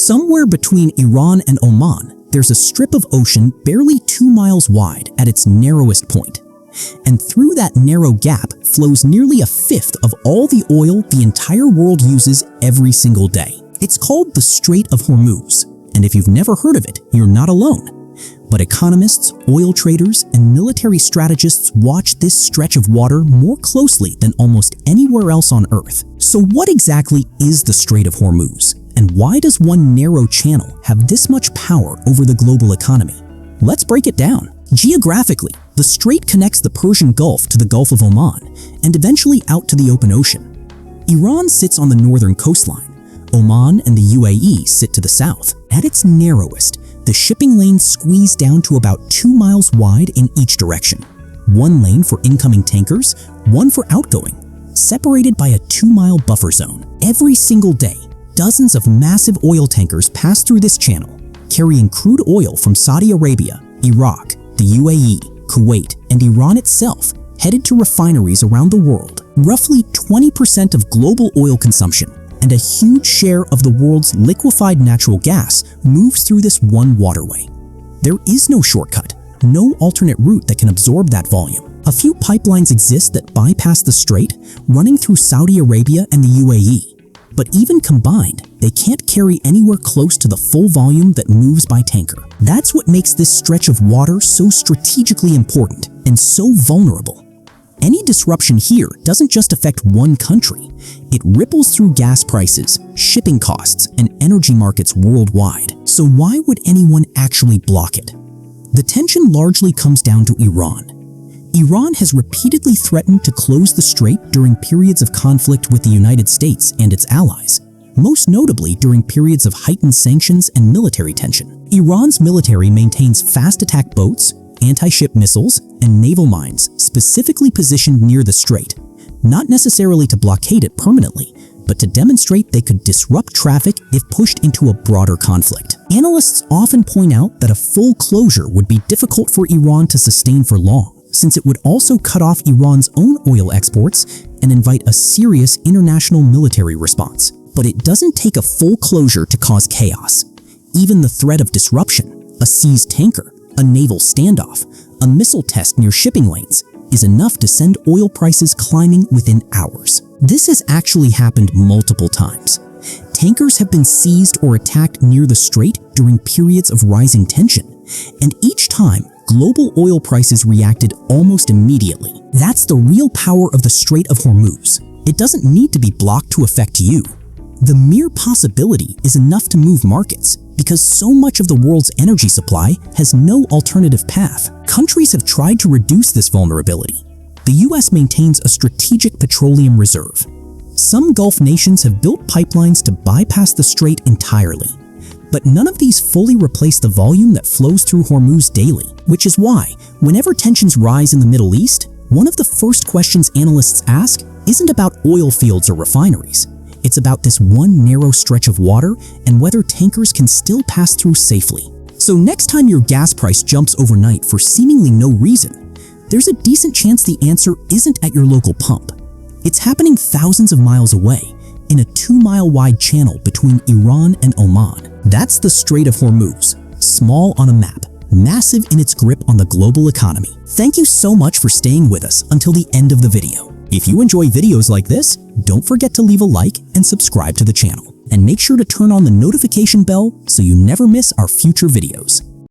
Somewhere between Iran and Oman, there's a strip of ocean barely 2 miles wide at its narrowest point. And through that narrow gap flows nearly a fifth of all the oil the entire world uses every single day. It's called the Strait of Hormuz, and if you've never heard of it, you're not alone. But economists, oil traders, and military strategists watch this stretch of water more closely than almost anywhere else on Earth. So what exactly is the Strait of Hormuz? And why does one narrow channel have this much power over the global economy? Let's break it down. Geographically, the strait connects the Persian Gulf to the Gulf of Oman, and eventually out to the open ocean. Iran sits on the northern coastline. Oman and the UAE sit to the south. At its narrowest, the shipping lanes squeeze down to about 2 miles wide in each direction. One lane for incoming tankers, one for outgoing, separated by a 2-mile buffer zone. Every single day, dozens of massive oil tankers pass through this channel, carrying crude oil from Saudi Arabia, Iraq, the UAE, Kuwait, and Iran itself, headed to refineries around the world. Roughly 20% of global oil consumption and a huge share of the world's liquefied natural gas moves through this one waterway. There is no shortcut, no alternate route that can absorb that volume. A few pipelines exist that bypass the strait, running through Saudi Arabia and the UAE. But even combined, they can't carry anywhere close to the full volume that moves by tanker. That's what makes this stretch of water so strategically important and so vulnerable. Any disruption here doesn't just affect one country. It ripples through gas prices, shipping costs, and energy markets worldwide. So why would anyone actually block it? The tension largely comes down to Iran. Iran has repeatedly threatened to close the strait during periods of conflict with the United States and its allies, most notably during periods of heightened sanctions and military tension. Iran's military maintains fast attack boats, anti-ship missiles, and naval mines specifically positioned near the strait, not necessarily to blockade it permanently, but to demonstrate they could disrupt traffic if pushed into a broader conflict. Analysts often point out that a full closure would be difficult for Iran to sustain for long, since it would also cut off Iran's own oil exports and invite a serious international military response. But it doesn't take a full closure to cause chaos. Even the threat of disruption, a seized tanker, a naval standoff, a missile test near shipping lanes, is enough to send oil prices climbing within hours. This has actually happened multiple times. Tankers have been seized or attacked near the strait during periods of rising tension, and each time, global oil prices reacted almost immediately. That's the real power of the Strait of Hormuz. It doesn't need to be blocked to affect you. The mere possibility is enough to move markets, because so much of the world's energy supply has no alternative path. Countries have tried to reduce this vulnerability. The US maintains a strategic petroleum reserve. Some Gulf nations have built pipelines to bypass the strait entirely. But none of these fully replace the volume that flows through Hormuz daily, which is why, whenever tensions rise in the Middle East, one of the first questions analysts ask isn't about oil fields or refineries. It's about this one narrow stretch of water and whether tankers can still pass through safely. So next time your gas price jumps overnight for seemingly no reason, there's a decent chance the answer isn't at your local pump. It's happening thousands of miles away, in a 2-mile wide channel between Iran and Oman. That's the Strait of Hormuz, small on a map, massive in its grip on the global economy. Thank you so much for staying with us until the end of the video. If you enjoy videos like this, don't forget to leave a like and subscribe to the channel. And make sure to turn on the notification bell so you never miss our future videos.